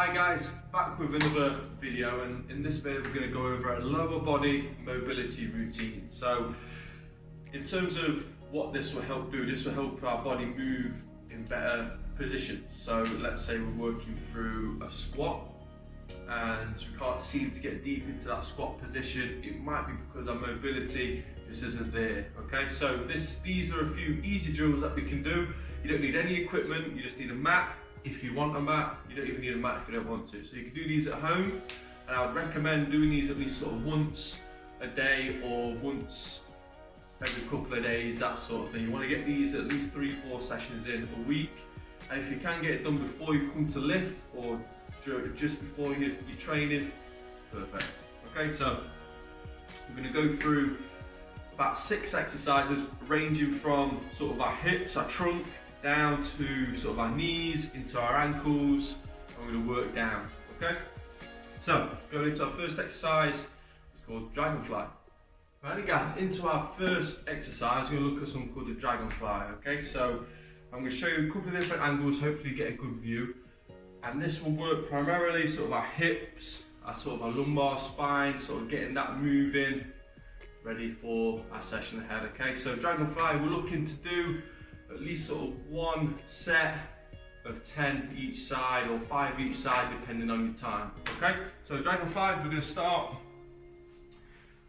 Hi guys, back with another video, and in this video we're going to go over a lower body mobility routine. So in terms of what this will help do, this will help our body move in better positions. So let's say we're working through a squat and we can't seem to get deep into that squat position. It might be because our mobility just isn't there. Okay, so these are a few easy drills that we can do. You don't need any equipment, you just need a mat. If you want a mat, you don't even need a mat if you don't want to. So you can do these at home, and I would recommend doing these at least sort of once a day or once every couple of days, that sort of thing. You want to get these at least 3-4 sessions in a week, and if you can get it done before you come to lift or just before you're training, perfect. Okay, so we're going to go through about 6 exercises ranging from sort of our hips, our trunk, down to sort of our knees, into our ankles, and we're going to work down, okay? So, going into our first exercise, it's called Dragonfly. Right guys, into our first exercise, we're going to look at something called the Dragonfly, okay? So, I'm going to show you a couple of different angles, hopefully you get a good view. And this will work primarily sort of our hips, sort of our lumbar spine, sort of getting that moving, ready for our session ahead, okay? So Dragonfly, we're looking to do at least sort of one set of 10 each side or 5 each side depending on your time, okay? So Dragonfly, we're going to start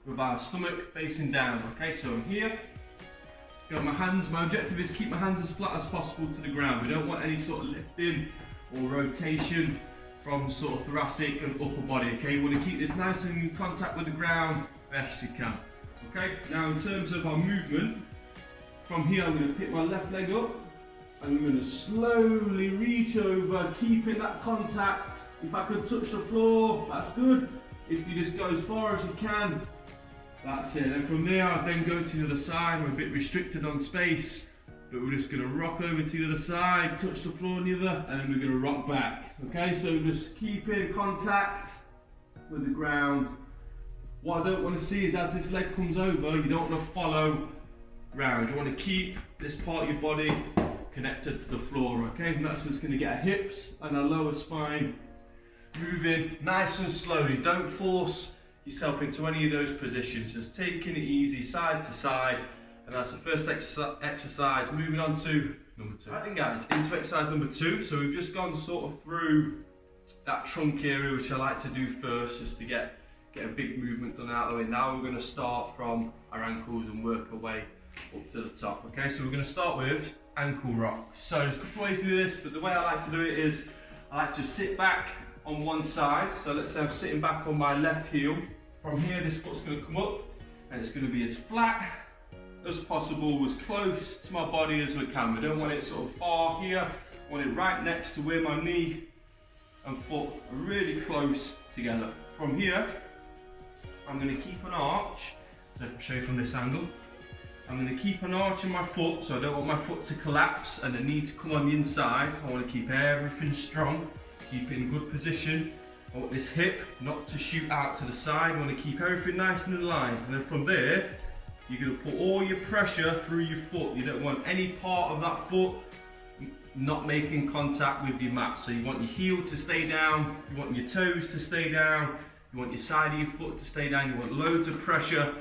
with our stomach facing down, okay? So I'm here, got my hands, my objective is keep my hands as flat as possible to the ground. We don't want any sort of lifting or rotation from sort of thoracic and upper body, okay? You want to keep this nice and in contact with the ground best you can, okay? Now in terms of our movement, from here I'm going to pick my left leg up and I'm going to slowly reach over, keeping that contact. If I could touch the floor, that's good. If you just go as far as you can, that's it. And from there I then go to the other side. We're a bit restricted on space, but we're just going to rock over to the other side, touch the floor on the other, and then we're going to rock back. Okay, so just keep in contact with the ground. What I don't want to see is as this leg comes over, you don't want to follow round. You want to keep this part of your body connected to the floor, okay? And that's just going to get our hips and our lower spine moving nice and slowly. Don't force yourself into any of those positions. Just taking it easy, side to side. And that's the first exercise. Moving on to number 2. Right then guys, into exercise number 2. So we've just gone sort of through that trunk area, which I like to do first, just to get a big movement done out of the way. Now we're going to start from our ankles and work our way up to the top, okay? So we're going to start with ankle rocks. So there's a couple of ways to do this, but the way I like to do it is I like to sit back on one side. So let's say I'm sitting back on my left heel. From here, this foot's going to come up and it's going to be as flat as possible, as close to my body as we can. We don't want it sort of far here. I want it right next to where my knee and foot are really close together. From here, I'm going to keep an arch. Let me show you from this angle. I'm going to keep an arch in my foot, so I don't want my foot to collapse and the knee to come on the inside. I want to keep everything strong, keep it in good position. I want this hip not to shoot out to the side. I want to keep everything nice and in line. And then from there, you're going to put all your pressure through your foot. You don't want any part of that foot not making contact with your mat. So you want your heel to stay down, you want your toes to stay down, you want your side of your foot to stay down, you want loads of pressure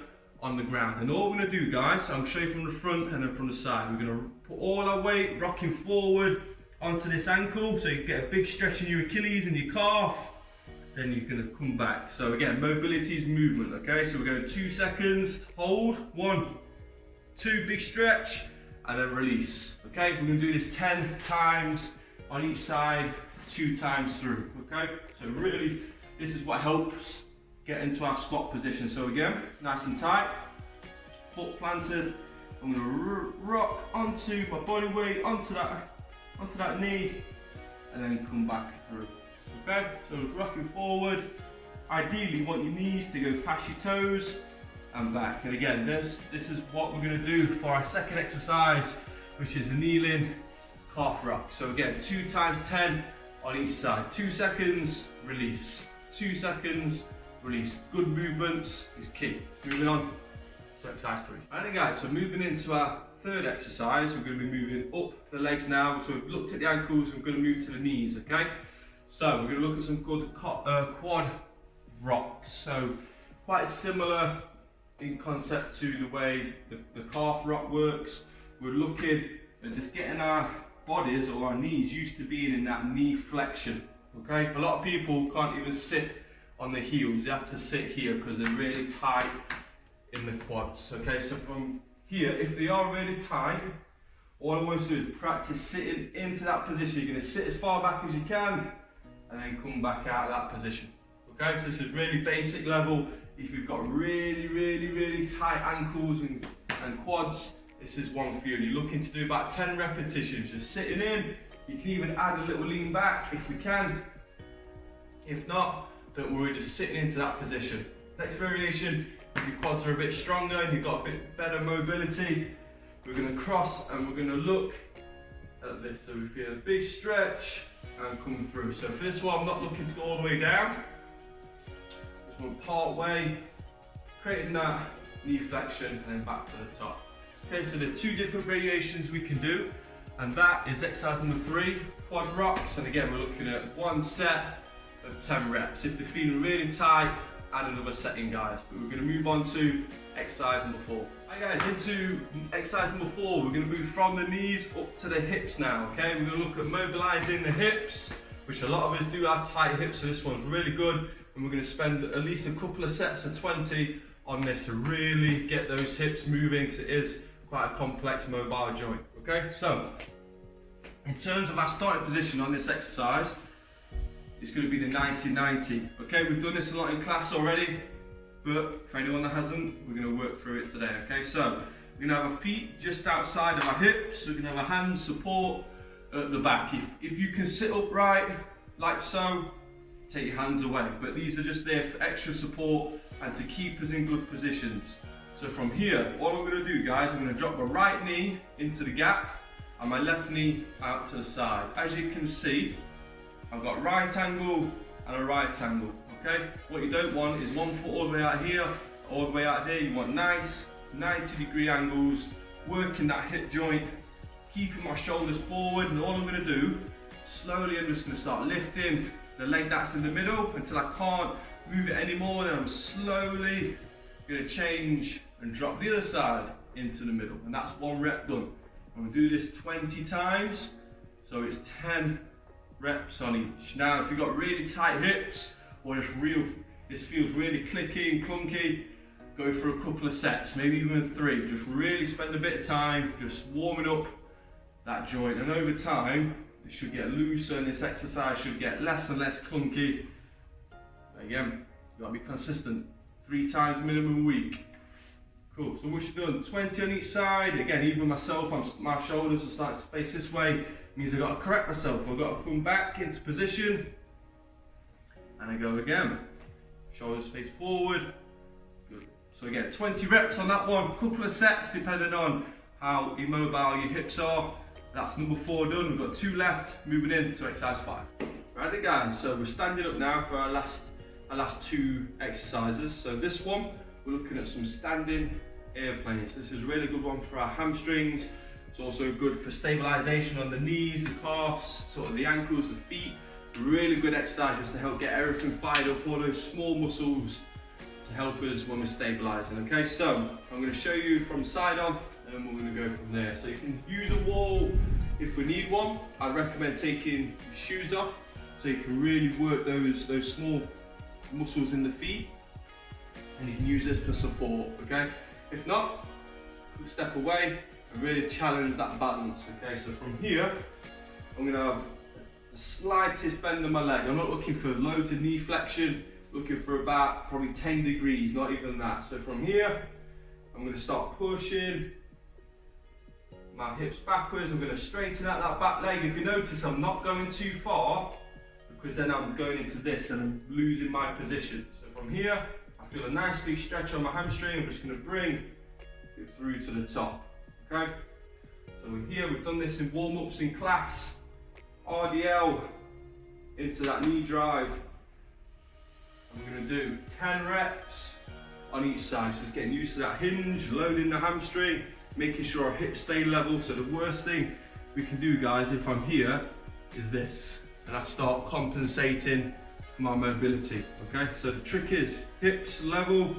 on the ground. And all we're going to do, guys, so I'm showing you from the front and then from the side, we're going to put all our weight rocking forward onto this ankle, so you get a big stretch in your Achilles and your calf, then you're going to come back. So again, mobility is movement, okay? So we're going 2 seconds, hold, 1, 2, big stretch, and then release, okay? We're going to do this 10 times on each side, 2 times through, okay? So really, this is what helps get into our squat position. So again, nice and tight, foot planted. I'm going to rock onto my body weight, onto that knee, and then come back through. Okay, so it's rocking forward. Ideally, you want your knees to go past your toes and back. And again, this is what we're going to do for our second exercise, which is the kneeling calf rock. So again, 2 times 10 on each side. 2 seconds, release. 2 seconds, release. Good movements is key. Moving on to exercise 3. Right then guys, so moving into our third exercise, we're going to be moving up the legs now. So we've looked at the ankles, we're going to move to the knees, okay? So we're going to look at some called quad rocks. So quite similar in concept to the way the calf rock works. We're looking at just getting our bodies or our knees used to being in that knee flexion. Okay, a lot of people can't even sit on the heels. They have to sit here because they're really tight in the quads. Okay, so from here, if they are really tight, all I want you to do is practice sitting into that position. You're going to sit as far back as you can and then come back out of that position. Okay, so this is really basic level. If you've got really tight ankles and quads, this is one for you. You're looking to do about 10 repetitions, just sitting in. You can even add a little lean back if we can. If not, don't worry, just sitting into that position. Next variation, if your quads are a bit stronger and you've got a bit better mobility, we're going to cross and we're going to look at this. So we feel a big stretch and come through. So for this one, I'm not looking to go all the way down. Just want part way, creating that knee flexion and then back to the top. Okay, so there are 2 different variations we can do, and that is exercise number 3, quad rocks. And again, we're looking at 1 set of 10 reps. If they're feeling really tight, add another setting, guys. But we're going to move on to exercise number 4. Hi guys, into exercise number 4, we're going to move from the knees up to the hips now. Okay, we're going to look at mobilizing the hips, which a lot of us do have tight hips, so this one's really good. And we're going to spend at least a couple of sets of 20 on this to really get those hips moving, because it is quite a complex mobile joint. Okay, so in terms of our starting position on this exercise, it's going to be the 90-90. Okay, we've done this a lot in class already, but for anyone that hasn't, we're going to work through it today. Okay, so we're going to have our feet just outside of our hips. We're going to have our hands support at the back. If you can sit upright like so, take your hands away, but these are just there for extra support and to keep us in good positions. So from here, what I'm going to do, guys, I'm going to drop my right knee into the gap and my left knee out to the side. As you can see, I've got right angle and a right angle. Okay, what you don't want is one foot all the way out here, all the way out there. You want nice 90-degree angles, working that hip joint, keeping my shoulders forward. And all I'm going to do, slowly, I'm just going to start lifting the leg that's in the middle until I can't move it anymore. Then I'm slowly going to change and drop the other side into the middle, and that's 1 rep done. I'm going to do this 20 times, so it's 10 reps on each. Now, if you've got really tight hips, or this feels really clicky and clunky, go for a couple of sets, maybe even 3. Just really spend a bit of time just warming up that joint, and over time, it should get looser, and this exercise should get less and less clunky. Again, you've got to be consistent. 3 times minimum a week. Cool, so once you've done 20 on each side, again, even myself, my shoulders are starting to face this way. It means I've got to correct myself. I've got to come back into position. And I go again. Shoulders face forward. Good. So again, 20 reps on that one. Couple of sets depending on how immobile your hips are. That's number 4 done. We've got 2 left. Moving in to exercise 5. Right, guys, so we're standing up now for our last 2 exercises. So this one, we're looking at some standing airplanes. This is a really good one for our hamstrings. It's also good for stabilization on the knees, the calves, sort of the ankles, the feet. Really good exercises to help get everything fired up, all those small muscles to help us when we're stabilizing. Okay, so I'm going to show you from side on, and then we're going to go from there. So you can use a wall if we need one. I recommend taking your shoes off so you can really work those small muscles in the feet, and you can use this for support. Okay, if not, step away and really challenge that balance. Okay, so from here I'm going to have the slightest bend in my leg. I'm not looking for loads of knee flexion, looking for about probably 10 degrees, not even that. So from here I'm going to start pushing my hips backwards. I'm going to straighten out that back leg. If you notice, I'm not going too far, because then I'm going into this and I'm losing my position. So from here, I feel a nice big stretch on my hamstring. I'm just going to bring it through to the top. Okay? So in here, we've done this in warm-ups in class. RDL into that knee drive. I'm going to do 10 reps on each side. So just getting used to that hinge, loading the hamstring, making sure our hips stay level. So the worst thing we can do, guys, if I'm here, is this. and I start compensating for my mobility, okay? So the trick is hips level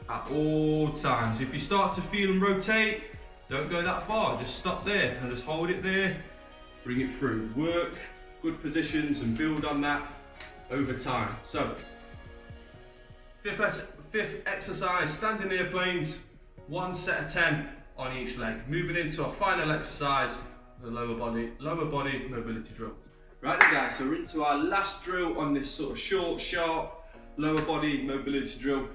at all times. If you start to feel them rotate, don't go that far, just stop there and just hold it there, bring it through. Work good positions and build on that over time. So, fifth exercise, standing airplanes, 1 set of 10 on each leg. Moving into our final exercise, the lower body mobility drill. Right then guys, so we're into our last drill on this sort of short, sharp, lower body mobility drill.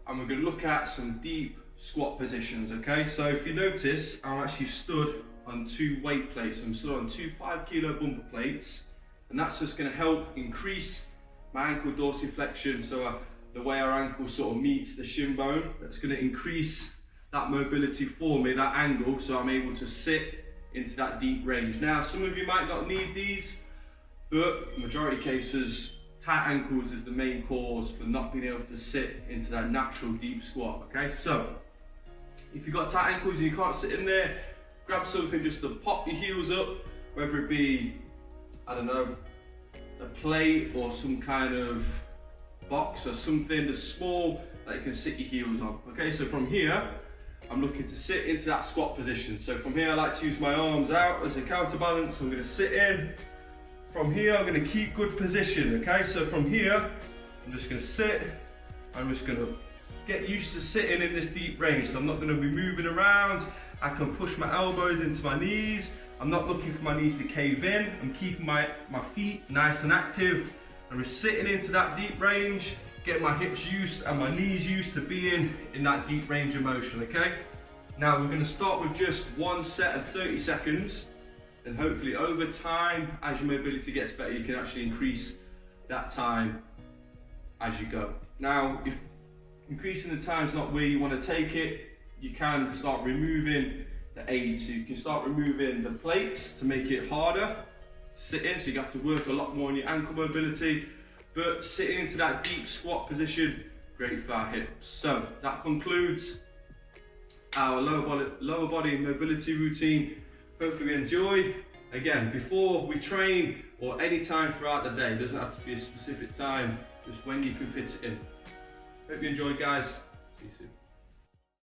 And we're going to look at some deep squat positions, okay? So if you notice, I'm actually stood on 2 weight plates. I'm stood on 2 5-kilo bumper plates, and that's just going to help increase my ankle dorsiflexion, so the way our ankle sort of meets the shin bone. That's going to increase that mobility for me, that angle, so I'm able to sit into that deep range. Now, some of you might not need these, but majority cases, tight ankles is the main cause for not being able to sit into that natural deep squat, okay? So, if you've got tight ankles and you can't sit in there, grab something just to pop your heels up, whether it be, I don't know, a plate or some kind of box or something that's small that you can sit your heels on, okay? So from here, I'm looking to sit into that squat position. So from here, I like to use my arms out as a counterbalance. I'm gonna sit in. From here, I'm gonna keep good position, okay? So from here, I'm just gonna sit. I'm just gonna get used to sitting in this deep range. So I'm not gonna be moving around. I can push my elbows into my knees. I'm not looking for my knees to cave in. I'm keeping my feet nice and active. I'm just sitting into that deep range, getting my hips used and my knees used to being in that deep range of motion, okay? Now we're gonna start with just 1 set of 30 seconds. And hopefully over time, as your mobility gets better, you can actually increase that time as you go. Now, if increasing the time is not where you want to take it, you can start removing the aids. So you can start removing the plates to make it harder to sit in, so you have to work a lot more on your ankle mobility. But sitting into that deep squat position, great for our hips. So that concludes our lower body mobility routine. Hopefully you enjoy. Again, before we train or any time throughout the day, it doesn't have to be a specific time, just when you can fit it in. Hope you enjoyed, guys. See you soon.